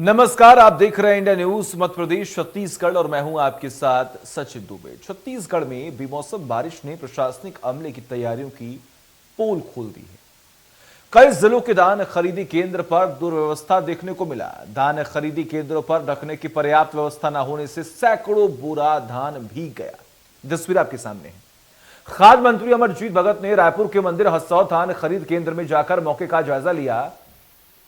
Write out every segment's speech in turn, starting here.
नमस्कार, आप देख रहे हैं इंडिया न्यूज मध्य प्रदेश छत्तीसगढ़ और मैं हूं आपके साथ सचिन दुबे। छत्तीसगढ़ में बेमौसम बारिश ने प्रशासनिक अमले की तैयारियों की पोल खोल दी है। कई जिलों के धान खरीदी केंद्र पर दुर्व्यवस्था देखने को मिला। धान खरीदी केंद्रों पर रखने की पर्याप्त व्यवस्था न होने से सैकड़ों बोरा धान भीग गया। तस्वीर आपके सामने है। खाद्य मंत्री अमरजीत भगत ने रायपुर के मंदिर हसौद धान खरीद केंद्र में जाकर मौके का जायजा लिया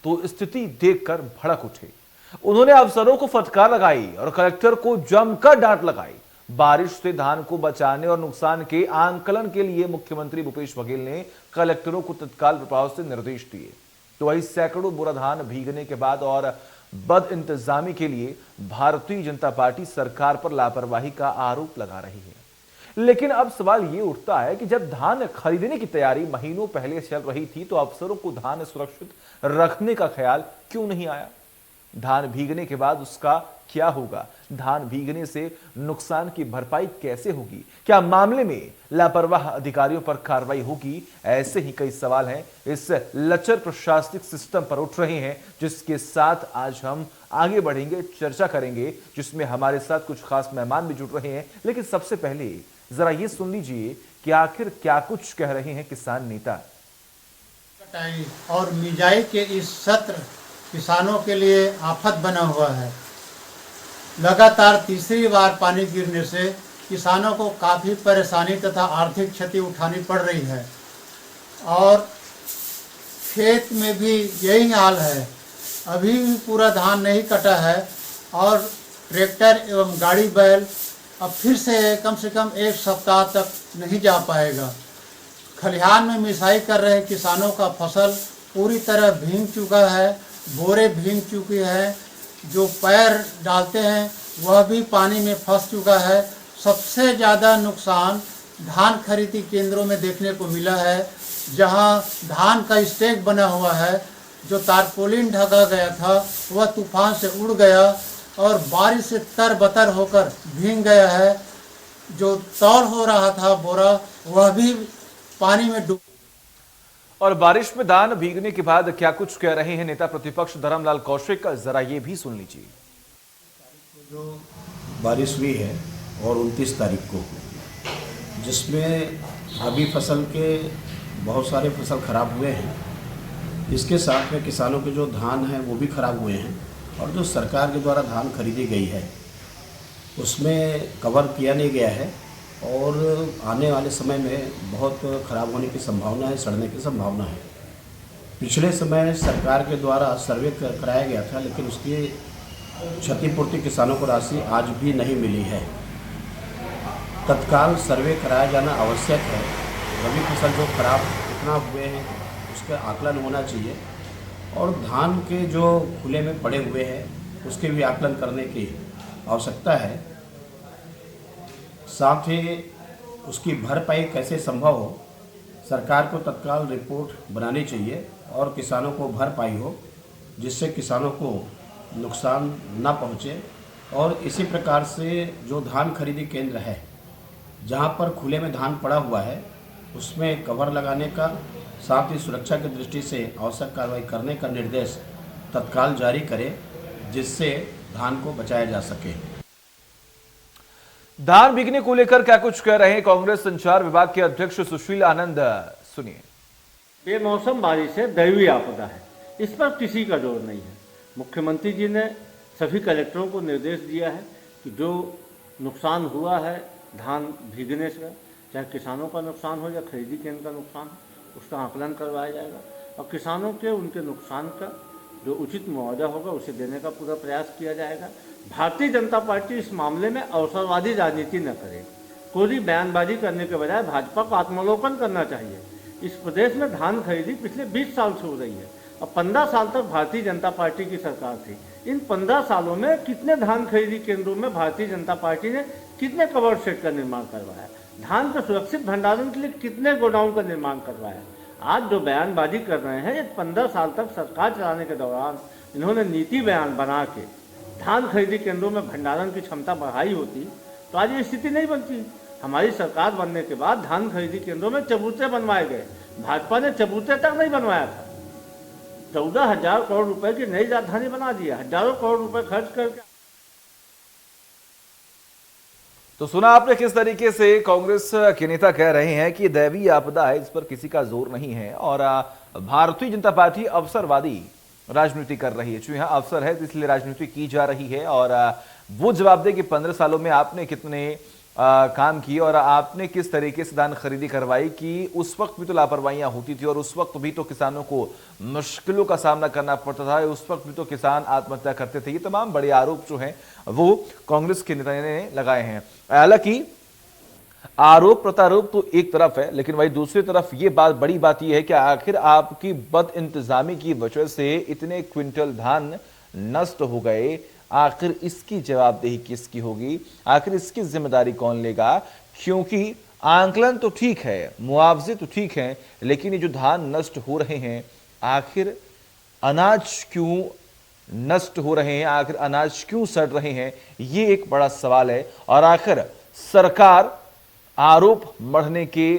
तो स्थिति देखकर भड़क उठे। उन्होंने अफसरों को फटकार लगाई और कलेक्टर को जमकर डांट लगाई। बारिश से धान को बचाने और नुकसान के आंकलन के लिए मुख्यमंत्री भूपेश बघेल ने कलेक्टरों को तत्काल प्रभाव से निर्देश दिए। तो वही सैकड़ों बोरा धान भीगने के बाद और बद इंतजामी के लिए भारतीय जनता पार्टी सरकार पर लापरवाही का आरोप लगा रही है। लेकिन अब सवाल ये उठता है कि जब धान खरीदने की तैयारी महीनों पहले चल रही थी तो अफसरों को धान सुरक्षित रखने का ख्याल क्यों नहीं आया? धान भीगने के बाद उसका क्या होगा? धान भीगने से नुकसान की भरपाई कैसे होगी? क्या मामले में लापरवाह अधिकारियों पर कार्रवाई होगी? ऐसे ही कई सवाल हैं इस लचर प्रशासनिक सिस्टम पर उठ रहे हैं, जिसके साथ आज हम आगे बढ़ेंगे, चर्चा करेंगे, जिसमें हमारे साथ कुछ खास मेहमान भी जुड़ रहे हैं। लेकिन सबसे पहले जरा ये सुन लीजिए कि आखिर क्या कुछ कह रहे हैं किसान नेता। कटाई और मिजाई के इस सत्र किसानों के लिए आफत बना हुआ है। लगातार तीसरी बार पानी गिरने से किसानों को काफ़ी परेशानी तथा आर्थिक क्षति उठानी पड़ रही है और खेत में भी यही हाल है। अभी भी पूरा धान नहीं कटा है और ट्रैक्टर एवं गाड़ी बैल अब फिर से कम एक सप्ताह तक नहीं जा पाएगा। खलिहान में मिसाई कर रहे किसानों का फसल पूरी तरह भीग चुका है, बोरे भीग चुकी है, जो पैर डालते हैं वह भी पानी में फंस चुका है। सबसे ज़्यादा नुकसान धान खरीदी केंद्रों में देखने को मिला है, जहां धान का स्टैक बना हुआ है, जो तारपोलिन ढका गया था वह तूफान से उड़ गया और बारिश से तरबतर होकर भीग गया है। जो तौल हो रहा था बोरा वह भी पानी में डूब। और बारिश में धान भीगने के बाद क्या कुछ कह रहे हैं नेता प्रतिपक्ष धर्मलाल कौशिक, जरा ये भी सुन लीजिए। जो बारिश हुई है और 29 तारीख को, जिसमें रबी फसल के बहुत सारे फसल खराब हुए हैं, इसके साथ में किसानों के जो धान हैं वो भी खराब हुए हैं और जो सरकार के द्वारा धान खरीदी गई है उसमें कवर किया नहीं गया है और आने वाले समय में बहुत ख़राब होने की संभावना है, सड़ने की संभावना है। पिछले समय सरकार के द्वारा सर्वे कराया गया था, लेकिन उसकी क्षतिपूर्ति किसानों को राशि आज भी नहीं मिली है। तत्काल सर्वे कराया जाना आवश्यक है। रबी फसल जो खराब कितना हुए हैं उसका आकलन होना चाहिए और धान के जो खुले में पड़े हुए हैं उसके भी आकलन करने की आवश्यकता है। साथ ही उसकी भरपाई कैसे संभव हो, सरकार को तत्काल रिपोर्ट बनानी चाहिए और किसानों को भरपाई हो, जिससे किसानों को नुकसान ना पहुँचे। और इसी प्रकार से जो धान खरीदी केंद्र है जहाँ पर खुले में धान पड़ा हुआ है उसमें कवर लगाने का, साथ ही सुरक्षा की दृष्टि से आवश्यक कार्रवाई करने का निर्देश तत्काल जारी करें, जिससे धान को बचाया जा सके। धान भीगने को लेकर क्या कुछ कह रहे हैं कांग्रेस संचार विभाग के अध्यक्ष सुशील आनंद, सुनिए। बेमौसम बारिश है, दैवीय आपदा है, इस पर किसी का जोर नहीं है। मुख्यमंत्री जी ने सभी कलेक्टरों को निर्देश दिया है कि जो नुकसान हुआ है धान भीगने से, चाहे किसानों का नुकसान हो या खरीदी केंद्र का नुकसान हो, उसका आकलन करवाया जाएगा और किसानों के उनके नुकसान का जो उचित मुआवजा होगा उसे देने का पूरा प्रयास किया जाएगा। भारतीय जनता पार्टी इस मामले में अवसरवादी राजनीति न करे। कोई बयानबाजी करने के बजाय भाजपा को आत्मावलोकन करना चाहिए। इस प्रदेश में धान खरीदी पिछले 20 साल से हो रही है और 15 साल तक भारतीय जनता पार्टी की सरकार थी। इन 15 सालों में कितने धान खरीदी केंद्रों में भारतीय जनता पार्टी ने कितने कवर शेड का निर्माण करवाया, धान के सुरक्षित भंडारण के लिए कितने गोडाउन का निर्माण करवाया। आज जो बयानबाजी कर रहे हैं, ये 15 साल तक सरकार चलाने के दौरान इन्होंने नीति बयान बना के धान खरीदी केंद्रों में भंडारण की क्षमता बढ़ाई होती तो आज ये स्थिति नहीं बनती। हमारी सरकार बनने के बाद धान खरीदी केंद्रों में चबूतरे बनवाए गए, भाजपा ने चबूतरे तक नहीं बनवाया था। 14,000 करोड़ रुपए की नई राजधानी बना दिया, हजारों करोड़ रुपए खर्च करके। तो सुना आपने किस तरीके से कांग्रेस के नेता कह रहे हैं कि दैवीय आपदा है, इस पर किसी का जोर नहीं है और भारतीय जनता पार्टी अवसरवादी राजनीति कर रही है। चूंकि यहाँ अवसर है तो इसलिए राजनीति की जा रही है और वो जवाब दे कि 15 सालों में आपने कितने काम किए और आपने किस तरीके से धान खरीदी करवाई कि उस वक्त भी तो लापरवाहियां होती थी और उस वक्त भी तो किसानों को मुश्किलों का सामना करना पड़ता था, उस वक्त भी तो किसान आत्महत्या करते थे। ये तमाम बड़े आरोप जो हैं वो कांग्रेस के नेता ने लगाए हैं। हालांकि आरोप प्रत्यारोप तो एक तरफ है, लेकिन वही दूसरी तरफ ये बात, बड़ी बात यह है कि आखिर आपकी बद इंतजामी की वजह से इतने क्विंटल धान नष्ट हो गए, आखिर इसकी जवाबदेही किसकी होगी, आखिर इसकी जिम्मेदारी कौन लेगा? क्योंकि आंकलन तो ठीक है, मुआवजे तो ठीक हैं, लेकिन ये जो धान नष्ट हो रहे हैं, आखिर अनाज क्यों नष्ट हो रहे हैं, आखिर अनाज क्यों सड़ रहे हैं, ये एक बड़ा सवाल है। और आखिर सरकार आरोप मढ़ने के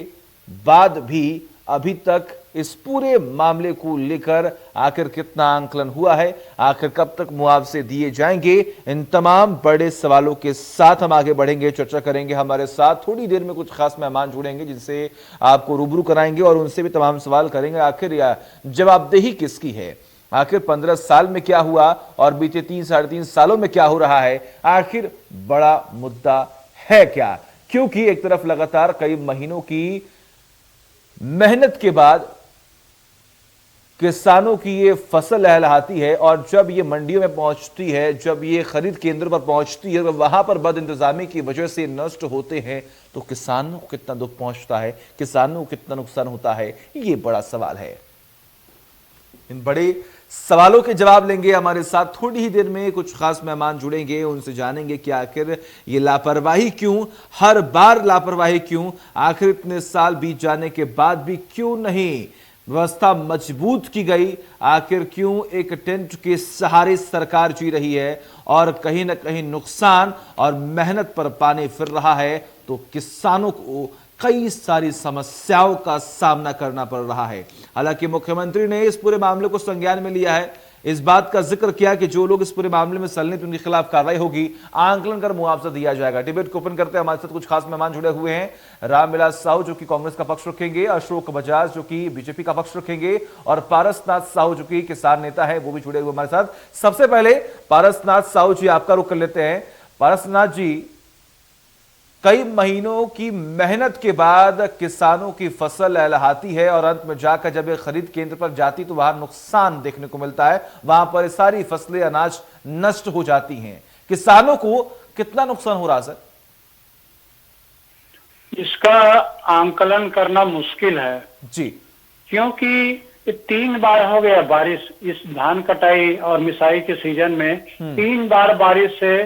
बाद भी अभी तक इस पूरे मामले को लेकर आखिर कितना आंकलन हुआ है, आखिर कब तक मुआवजे दिए जाएंगे, इन तमाम बड़े सवालों के साथ हम आगे बढ़ेंगे, चर्चा करेंगे। हमारे साथ थोड़ी देर में कुछ खास मेहमान जुड़ेंगे जिनसे आपको रूबरू कराएंगे और उनसे भी तमाम सवाल करेंगे। आखिर जवाबदेही किसकी है, आखिर 15 साल में क्या हुआ और बीते 3-3.5 सालों में क्या हो रहा है, आखिर बड़ा मुद्दा है क्या? क्योंकि एक तरफ लगातार कई महीनों की मेहनत के बाद किसानों की ये फसल लहलहाती है और जब ये मंडियों में पहुंचती है, जब ये खरीद केंद्र पर पहुंचती है, वहां पर बद इंतजामी की वजह से नष्ट होते हैं, तो किसानों को कितना दुख पहुंचता है, किसानों को कितना नुकसान होता है, ये बड़ा सवाल है। इन बड़े सवालों के जवाब लेंगे। हमारे साथ थोड़ी ही देर में कुछ खास मेहमान जुड़ेंगे, उनसे जानेंगे कि आखिर ये लापरवाही क्यों, हर बार लापरवाही क्यों, आखिर इतने साल बीत जाने के बाद भी क्यों नहीं व्यवस्था मजबूत की गई, आखिर क्यों एक टेंट के सहारे सरकार जी रही है और कहीं ना कहीं नुकसान और मेहनत पर पानी फिर रहा है, तो किसानों को कई सारी समस्याओं का सामना करना पड़ रहा है। हालांकि मुख्यमंत्री ने इस पूरे मामले को संज्ञान में लिया है, इस बात का जिक्र किया कि जो लोग इस पूरे मामले में संलिप्त उनके खिलाफ कार्रवाई होगी, आंकलन कर मुआवजा दिया जाएगा। डिबेट को ओपन करते हैं हमारे साथ कुछ खास मेहमान जुड़े हुए हैं। रामविलास साहू जो कि कांग्रेस का पक्ष रखेंगे, अशोक बजाज जो कि बीजेपी का पक्ष रखेंगे और पारसनाथ साहू जो कि किसान नेता है वो भी जुड़े हुए हमारे साथ। सबसे पहले पारसनाथ साहू जी आपका रुख कर लेते हैं। पारसनाथ जी, कई महीनों की मेहनत के बाद किसानों की फसल लहलहाती है और अंत में जाकर जब ये खरीद केंद्र पर जाती तो वहां नुकसान देखने को मिलता है, वहां पर सारी फसलें अनाज नष्ट हो जाती हैं। किसानों को कितना नुकसान हो रहा सर? इसका आंकलन करना मुश्किल है जी, क्योंकि 3 बार हो गया बारिश इस धान कटाई और मिसाई के सीजन में। 3 बार बारिश से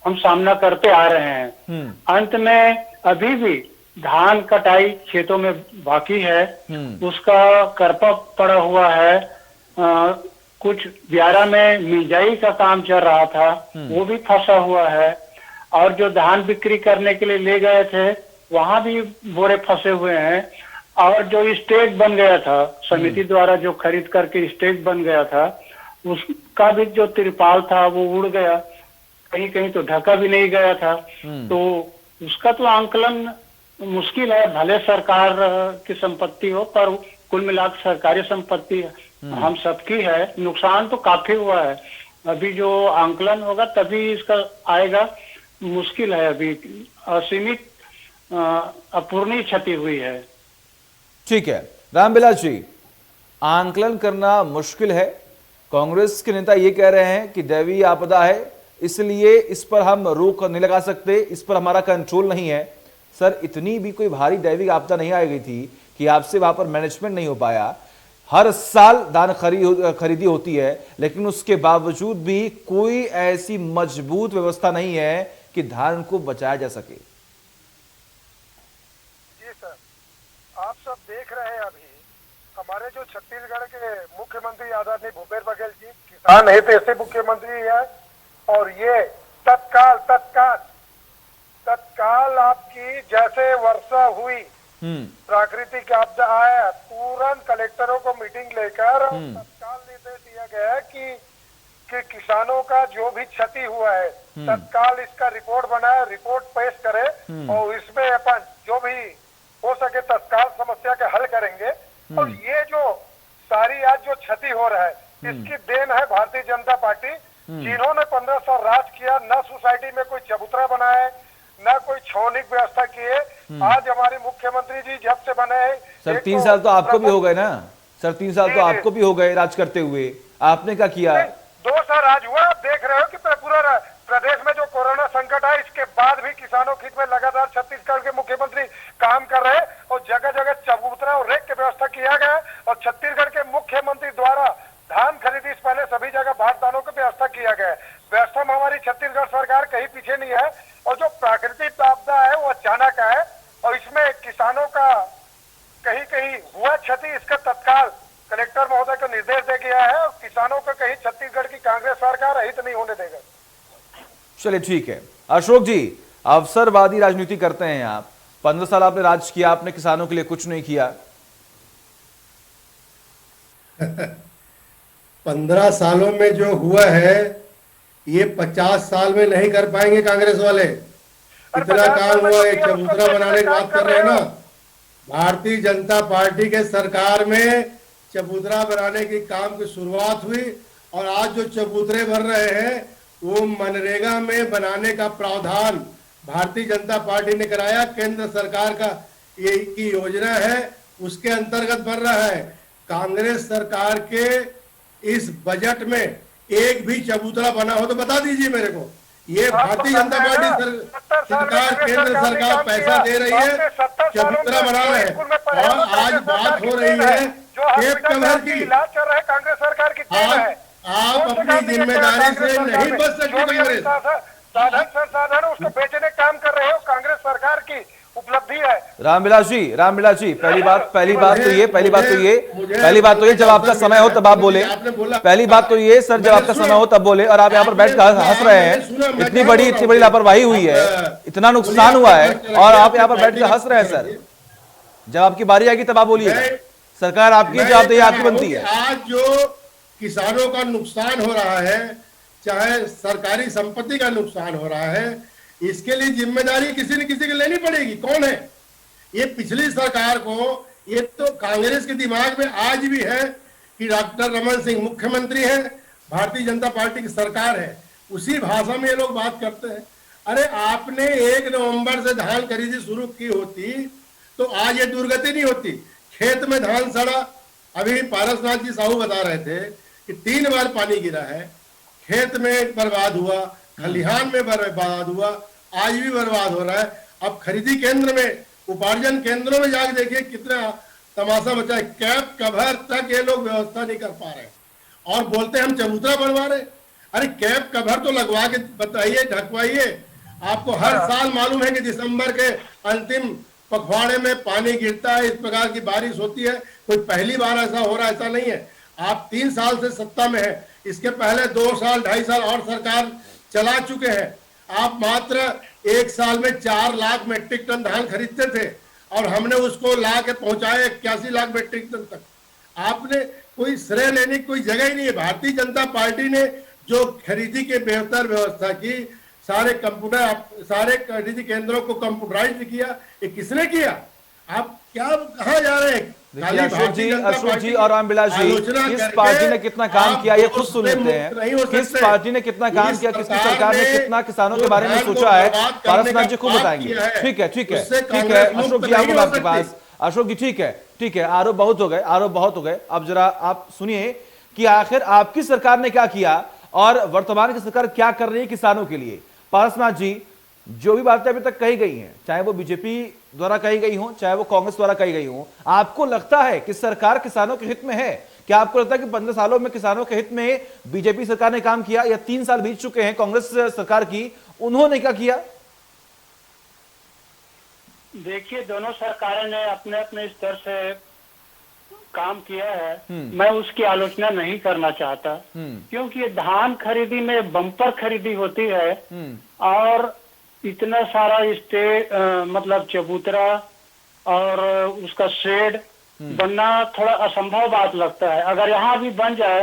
हम सामना करते आ रहे हैं। अंत में अभी भी धान कटाई खेतों में बाकी है, उसका करपा पड़ा हुआ है। कुछ ब्यारा में मिंजाई का काम चल रहा था, वो भी फंसा हुआ है और जो धान बिक्री करने के लिए ले गए थे वहां भी बोरे फंसे हुए हैं। और जो स्टेज बन गया था समिति द्वारा, जो खरीद करके स्टेज बन गया था, उसका भी जो तिरपाल था वो उड़ गया, कहीं कहीं तो ढका भी नहीं गया था। तो उसका तो आंकलन मुश्किल है। भले सरकार की संपत्ति हो, पर कुल मिलाकर सरकारी संपत्ति हम सबकी है। नुकसान तो काफी हुआ है। अभी जो आंकलन होगा तभी इसका आएगा, मुश्किल है। अभी असीमित अपूर्णीय क्षति हुई है। ठीक है रामविलास जी, आंकलन करना मुश्किल है। कांग्रेस के नेता ये कह रहे हैं कि दैवीय आपदा है, इसलिए इस पर हम रोक नहीं लगा सकते, इस पर हमारा कंट्रोल नहीं है। सर, इतनी भी कोई भारी दैविक आपदा नहीं आ गई थी कि आपसे वहां पर मैनेजमेंट नहीं हो पाया। हर साल धान खरीदी होती है, लेकिन उसके बावजूद भी कोई ऐसी मजबूत व्यवस्था नहीं है कि धान को बचाया जा सके। जी सर, आप सब देख रहे हैं अभी हमारे जो छत्तीसगढ़ के मुख्यमंत्री आदरणीय भूपेश बघेल जी किसान हित ऐसे मुख्यमंत्री है और ये तत्काल आपकी जैसे वर्षा हुई, प्राकृतिक आपदा आया, तुरंत कलेक्टरों को मीटिंग लेकर तत्काल निर्देश दिया गया है कि किसानों का जो भी क्षति हुआ है तत्काल इसका रिपोर्ट बनाए, रिपोर्ट पेश करे और इसमें अपन जो भी हो सके तत्काल समस्या के हल करेंगे। और ये जो सारी आज जो क्षति हो रहा है इसकी देन है भारतीय जनता पार्टी, जिन्होंने 15 साल राज किया, न सोसाइटी में कोई चबूतरा बनाया है, न कोई छौनिक व्यवस्था किए। आज हमारे मुख्यमंत्री जी जब से बने हैं, सर 3 साल तो आपको भी हो गए ना सर, 3 साल तो आपको भी हो गए राज करते हुए, आपने क्या किया? 2 साल राज हुआ। आप देख रहे हो कि पूरा प्रदेश में जो कोरोना संकट है इसके बाद भी किसानों के हित में लगातार छत्तीसगढ़ के मुख्यमंत्री काम कर रहे हैं और जगह जगह चबूतरा और रेक की व्यवस्था किया गया है और छत्तीसगढ़ के मुख्यमंत्री द्वारा धान खरीदी से पहले सभी जगह बारदानों की व्यवस्था किया गया है। व्यवस्था में हमारी छत्तीसगढ़ सरकार कहीं पीछे नहीं है और जो प्राकृतिक आपदा है वो अचानक है और इसमें किसानों का कहीं कहीं हुआ क्षति, इसका तत्काल कलेक्टर महोदय को निर्देश दे गया है और किसानों को कहीं छत्तीसगढ़ की कांग्रेस सरकार रहित नहीं होने देगा। चलिए ठीक है। अशोक जी, अवसरवादी राजनीति करते हैं आप, 15 साल आपने राज किया, आपने किसानों के लिए कुछ नहीं किया। 15 सालों में जो हुआ है ये 50 साल में नहीं कर पाएंगे कांग्रेस वाले। इतना काम हुआ है, चबूतरा बनाने की बात कर रहे हैं ना, भारतीय जनता पार्टी के सरकार में चबूतरा बनाने की काम की शुरुआत हुई और आज जो चबूतरे बन रहे हैं वो मनरेगा में बनाने का प्रावधान भारतीय जनता पार्टी ने कराया। केंद्र सरकार का ये की योजना है, उसके अंतर्गत बन रहा है। कांग्रेस सरकार के इस बजट में एक भी चबूतरा बना हो तो बता दीजिए मेरे को। ये भारतीय जनता पार्टी सरकार, केंद्र सरकार पैसा दे रही है, चबूतरा बना रहे हैं और आज बात हो रही है केप कवर की। कांग्रेस सरकार की आप अपनी जिम्मेदारी से नहीं बच सकते। कांग्रेस साधन संसाधन उसको बेचने का काम कर रहे हो, कांग्रेस सरकार की उपलब्धि है। रामविलास जी, पहली बात तो ये जब आपका समय हो तब आप बोले। पहली बात तो ये सर, जब आपका समय हो तब बोले और आप यहाँ पर बैठ कर हंस रहे हैं। इतनी बड़ी लापरवाही हुई है, इतना नुकसान हुआ है और आप यहाँ पर बैठ कर हंस रहे हैं सर। जब आपकी बारी आएगी तब आप बोलिए, सरकार आपकी जवाबदेही आपकी बनती है। आज जो किसानों का नुकसान हो रहा है, चाहे सरकारी संपत्ति का नुकसान हो रहा है, इसके लिए जिम्मेदारी किसी न किसी को लेनी पड़ेगी। कौन है? ये पिछली सरकार को, ये तो कांग्रेस के दिमाग में आज भी है कि डॉक्टर रमन सिंह मुख्यमंत्री है, भारतीय जनता पार्टी की सरकार है, उसी भाषा में ये लोग बात करते हैं। अरे आपने 1 नवंबर से धान खरीदी शुरू की होती तो आज ये दुर्गति नहीं होती। खेत में धान सड़ा, अभी पारसनाथ जी साहू बता रहे थे कि 3 बार पानी गिरा है, खेत में बर्बाद हुआ, खलिहान में बर्बाद हुआ, आज भी बर्बाद हो रहा है। अब खरीदी केंद्र में, उपार्जन केंद्रों में जाके देखिए कितना तमाशा बचा है। कैप कवर तक ये लोग व्यवस्था नहीं कर पा रहे और बोलते हैं हम चबूतरा बनवा रहे। अरे कैप कवर तो लगवा के बताइए, ढकवाइए। आपको हर साल मालूम है कि दिसंबर के अंतिम पखवाड़े में पानी गिरता है, इस प्रकार की बारिश होती है। कोई पहली बार ऐसा हो रहा है, ऐसा नहीं है। आप 3 साल से सत्ता में है, इसके पहले 2 साल 2.5 साल और सरकार चला चुके हैं। आप मात्र 1 साल में 4 लाख मेट्रिक टन धान खरीदते थे और हमने उसको ला के पहुंचाया 81 लाख मेट्रिक टन तक। आपने कोई श्रेय लेने की कोई जगह ही नहीं है। भारतीय जनता पार्टी ने जो खरीदी के बेहतर व्यवस्था की, सारे खरीदी केंद्रों को कंप्यूटराइज किया, ये किसने किया? आप क्या कहाँ जा रहे हैं? अशोक जी और रामविलास जी, किस पार्टी ने कितना काम किया ये खुद सुन लेते हैं। किस पार्टी ने कितना काम किया, किसकी सरकार ने कितना किसानों के बारे में सोचा है, पारसनाथ जी खुद बताएंगे। ठीक है अशोक जी, आऊंगा आपके पास। अशोक जी ठीक है, आरोप बहुत हो गए। अब जरा आप सुनिए कि आखिर आपकी सरकार ने क्या किया और वर्तमान की सरकार क्या कर रही है किसानों के लिए। पारसनाथ जी, जो भी बातें अभी तक कही गई हैं, चाहे वो बीजेपी द्वारा कही गई हो, चाहे वो कांग्रेस द्वारा कही गई हो, आपको लगता है कि सरकार किसानों के हित में है? क्या आपको लगता है कि 15 सालों में किसानों के हित में बीजेपी सरकार ने काम किया, या 3 साल बीत चुके हैं कांग्रेस सरकार की, उन्होंने क्या किया? देखिए, दोनों सरकारों ने अपने अपने स्तर से काम किया है। मैं उसकी आलोचना नहीं करना चाहता, क्योंकि धान खरीदी में बम्पर खरीदी होती है और इतना सारा मतलब चबूतरा और उसका शेड बनना थोड़ा असंभव बात लगता है। अगर यहाँ भी बन जाए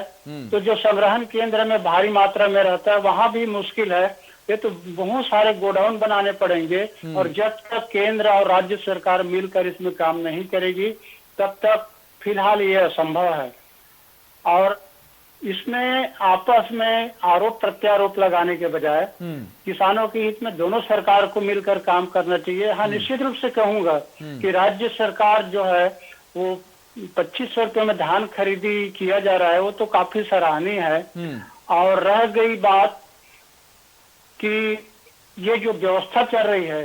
तो जो संग्रहण केंद्र में भारी मात्रा में रहता है वहां भी मुश्किल है। ये तो बहुत सारे गोडाउन बनाने पड़ेंगे और जब तक केंद्र और राज्य सरकार मिलकर इसमें काम नहीं करेगी तब तक फिलहाल ये असंभव है। और इसमें आपस में आरोप प्रत्यारोप लगाने के बजाय किसानों के हित में दोनों सरकार को मिलकर काम करना चाहिए। हाँ, निश्चित रूप से कहूंगा कि राज्य सरकार जो है वो 2500 रुपये में धान खरीदी किया जा रहा है, वो तो काफी सराहनीय है। और रह गई बात कि ये जो व्यवस्था चल रही है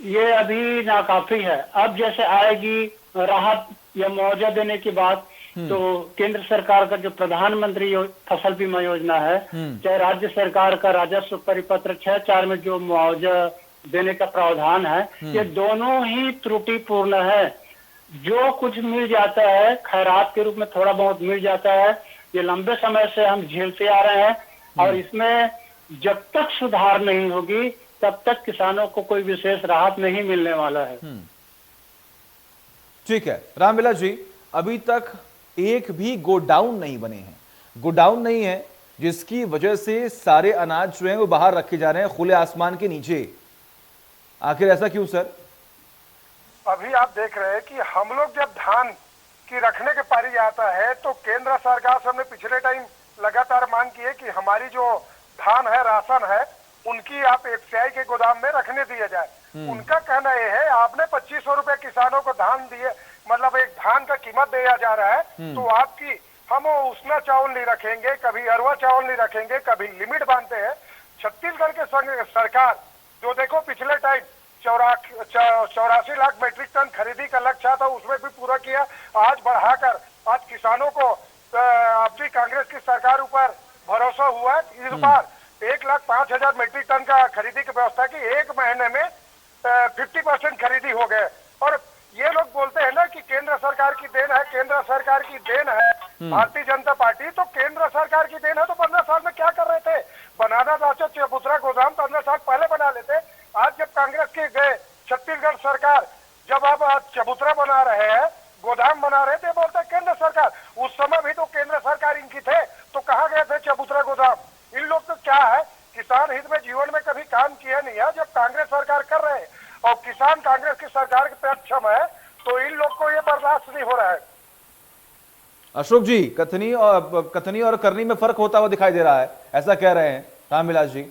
ये अभी नाकाफी है। अब जैसे आएगी राहत या मुआवजा देने की बात तो केंद्र सरकार का जो प्रधानमंत्री फसल बीमा योजना है, चाहे राज्य सरकार का राजस्व परिपत्र 6/4 में जो मुआवजा देने का प्रावधान है, ये दोनों ही त्रुटिपूर्ण है। जो कुछ मिल जाता है खैरात के रूप में थोड़ा बहुत मिल जाता है, ये लंबे समय से हम झेलते आ रहे हैं और इसमें जब तक सुधार नहीं होगी तब तक किसानों को कोई विशेष राहत नहीं मिलने वाला है। ठीक है रामविलास जी, अभी तक एक भी गोडाउन नहीं बने हैं, गोडाउन नहीं है, जिसकी वजह से सारे अनाज जो है वो बाहर रखे जा रहे हैं खुले आसमान के नीचे। आखिर ऐसा क्यों सर? अभी आप देख रहे हैं कि हम लोग जब धान की रखने के पारी आता है तो केंद्र सरकार से हमने पिछले टाइम लगातार मांग की है कि हमारी जो धान है, राशन है, उनकी आप एफसीआई के गोदाम में रखने दिए जाए। उनका कहना यह है आपने 2500 रुपए किसानों को धान दिए, मतलब एक धान का कीमत दिया जा रहा है तो आपकी हम उसना चावल नहीं रखेंगे, कभी अरवा चावल नहीं रखेंगे, कभी लिमिट बांधते हैं। छत्तीसगढ़ के सरकार जो देखो पिछले टाइम 84 लाख मीट्रिक टन खरीदी का लक्ष्य था, उसमें भी पूरा किया। आज बढ़ाकर आज किसानों को अपनी कांग्रेस की सरकार ऊपर भरोसा हुआ। इस बार 1,05,000 मीट्रिक टन का खरीदी की व्यवस्था की, एक महीने में 50% खरीदी हो गए। और ये लोग बोलते हैं ना कि केंद्र सरकार की देन है, केंद्र सरकार की देन है भारतीय जनता पार्टी, तो केंद्र सरकार की देन है तो 15 साल में क्या कर रहे थे? बनाना था चबूतरा गोदाम 15 साल पहले बना लेते। आज जब कांग्रेस के गए छत्तीसगढ़ सरकार, जब आप चबूतरा बना रहे हैं, गोदाम बना रहे थे, बोलते केंद्र सरकार। उस समय भी तो केंद्र सरकार इनकी थे, तो कहाँ गए थे चबूतरा गोदाम? इन लोग तो क्या है, किसान हित में जीवन में कभी काम किया नहीं है। जब कांग्रेस सरकार कर रहे हैं और किसान कांग्रेस की सरकार के पक्षम है तो इन लोग को ये बर्दाश्त नहीं हो रहा है। अशोक जी, कथनी और करनी में फर्क होता हुआ दिखाई दे रहा है, ऐसा कह रहे हैं रामविलास जी।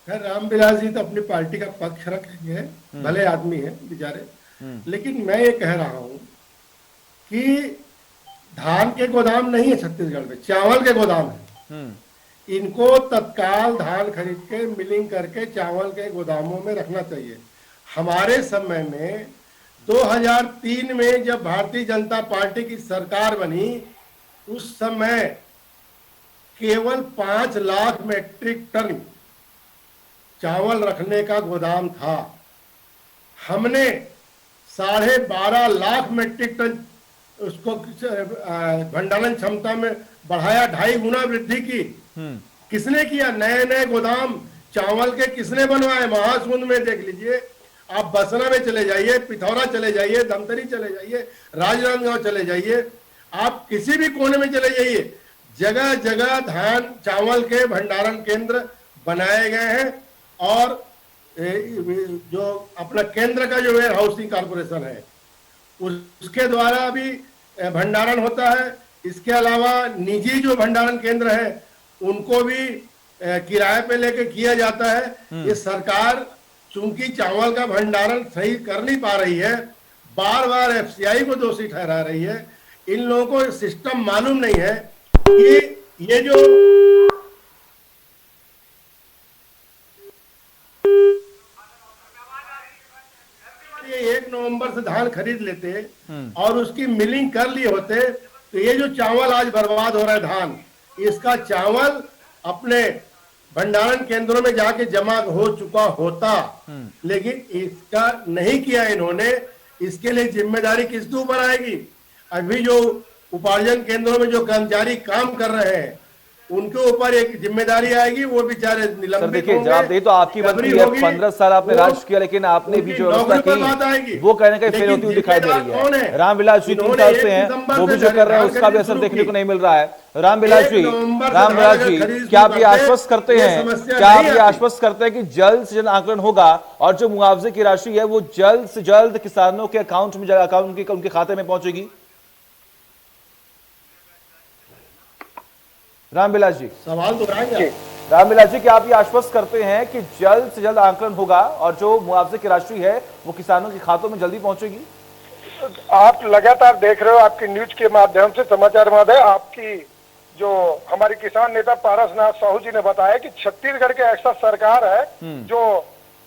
खैर रामविलास जी तो अपनी पार्टी का पक्ष रखेंगे, भले आदमी है बेचारे, लेकिन मैं ये कह रहा हूं कि धान के गोदाम नहीं है छत्तीसगढ़ में, चावल के गोदाम है। इनको तत्काल धान खरीद के मिलिंग करके चावल के गोदामों में रखना चाहिए। हमारे समय में 2003 में जब भारतीय जनता पार्टी की सरकार बनी, उस समय केवल 5 लाख मीट्रिक टन चावल रखने का गोदाम था। हमने 12.5 लाख मीट्रिक टन उसको भंडारण क्षमता में बढ़ाया, 2.5 गुना वृद्धि की। किसने किया? नए नए गोदाम चावल के किसने बनवाए? महासमुंद में देख लीजिए, आप बसना में चले जाइए, पिथौरा चले जाइए, धमतरी चले जाइए, राजनांदगांव चले जाइए, आप किसी भी कोने में चले जाइए, जगह जगह धान चावल के भंडारण केंद्र बनाए गए हैं। और जो अपना केंद्र का जो वेयर हाउसिंग कॉर्पोरेशन है उसके द्वारा भी भंडारण होता है। इसके अलावा निजी जो भंडारण केंद्र है उनको भी किराए पे लेके किया जाता है। ये सरकार चूंकि चावल का भंडारण सही कर नहीं पा रही है, बार बार एफसीआई को दोषी ठहरा रही है। इन लोगों को सिस्टम मालूम नहीं है कि ये जो ये 1 नवंबर से धान खरीद लेते और उसकी मिलिंग कर लिए होते तो ये जो चावल आज बर्बाद हो रहा है धान, इसका चावल अपने भंडारण केंद्रों में जाके जमा हो चुका होता। लेकिन इसका नहीं किया इन्होंने। इसके लिए जिम्मेदारी किसके ऊपर आएगी? अभी जो उपार्जन केंद्रों में जो कर्मचारी काम कर रहे हैं उनके ऊपर एक जिम्मेदारी आएगी, वो बेचारे सर निलंबित देखिए, होंगे, जवाबदेही तो आपकी बनती है। होगी, 15 साल आपने वो राज किया, लेकिन आपने भी उनकी जो व्यवस्था नौकरी पर बात आएगी। की वो कहने का फेल लेकिन होती हुई दिखाई दे रही जिम्मेदार कौन है। है? रामविलास जी 3 इन्होंने साल 1 से हैं, दिसंबर वो भी से जो कर रहे हैं धान उसका भी खरीद असर शुरू देखने की। को नहीं मिल रहा है। रामविलास 1 जी, नवंबर से रामविलास धान जी, खरीद क्या आप शुरू ये करते, आश्वस्त करते ये हैं, समस्या क्या आप नहीं ये आती। आश्वस्त करते हैं कि जल्द से जल्द आकलन होगा और जो मुआवजे की राशि है वो जल्द से जल्द किसानों के अकाउंट में, अकाउंट उनके खाते में पहुंचेगी? रामविलास जी, सवाल दोहराएंगे। रामविलास जी, क्या आप ये आश्वस्त करते हैं कि जल्द से जल्द आकलन होगा और जो मुआवजे की राशि है वो किसानों के खातों में जल्दी पहुंचेगी? आप लगातार देख रहे हो, आपकी न्यूज के माध्यम से, समाचार माध्यम, आपकी जो हमारी किसान नेता पारसनाथ साहू जी ने बताया कि छत्तीसगढ़ के ऐसा सरकार है जो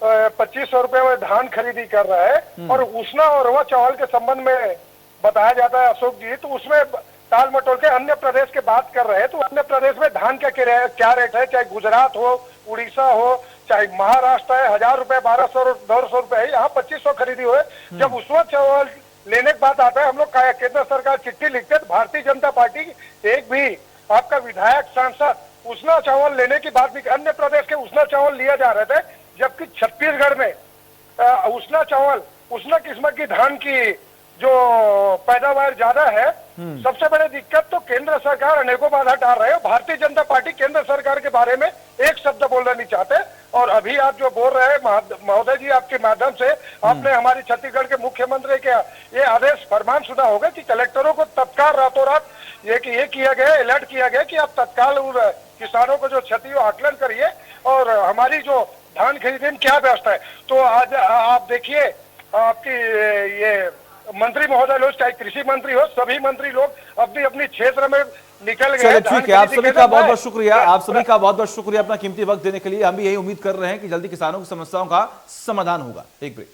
2500 रुपए में धान खरीदी कर रहा है। और उसना और रवा चावल के संबंध में बताया जाता है अशोक जी, तो उसमें टाल मटोल के अन्य प्रदेश के बात कर रहे हैं। तो अन्य प्रदेश में धान का क्या रेट है, चाहे गुजरात हो, उड़ीसा हो, चाहे महाराष्ट्र है, 1000 रुपए, 1200, 1200 रुपए, यहाँ 2500 खरीदी हुए। जब उसमें चावल लेने की बात आता है, हम लोग केंद्र सरकार चिट्ठी लिखते हैं, भारतीय जनता पार्टी एक भी आपका विधायक सांसद उसना चावल लेने की बात नहीं। अन्य प्रदेश के उसना चावल लिया जा रहे थे, जबकि छत्तीसगढ़ में उसना चावल, उसना किस्म की धान की जो पैदावार ज्यादा है। सबसे बड़ी दिक्कत तो केंद्र सरकार अनेकों बाधा डाल रहे हो। भारतीय जनता पार्टी केंद्र सरकार के बारे में एक शब्द बोलना नहीं चाहते। और अभी आप जो बोल रहे हैं महोदय जी, आपके माध्यम से आपने हमारी छत्तीसगढ़ के मुख्यमंत्री के ये आदेश फरमान सुना होगा कि कलेक्टरों को तत्काल रातों रात ये किया गया, अलर्ट किया गया कि आप तत्काल किसानों को जो क्षति हो आकलन करिए और हमारी जो धान खरीदने में क्या व्यवस्था है। तो आज आप देखिए, आपकी ये मंत्री महोदय लोग, चाहे कृषि मंत्री हो, सभी मंत्री लोग अपनी अपनी क्षेत्र में निकल गए। ठीक है, आप सभी का बहुत बहुत शुक्रिया, आप सभी का बहुत बहुत शुक्रिया अपना कीमती वक्त देने के लिए। हम भी यही उम्मीद कर रहे हैं कि जल्दी किसानों की समस्याओं का समाधान होगा। एक ब्रेक।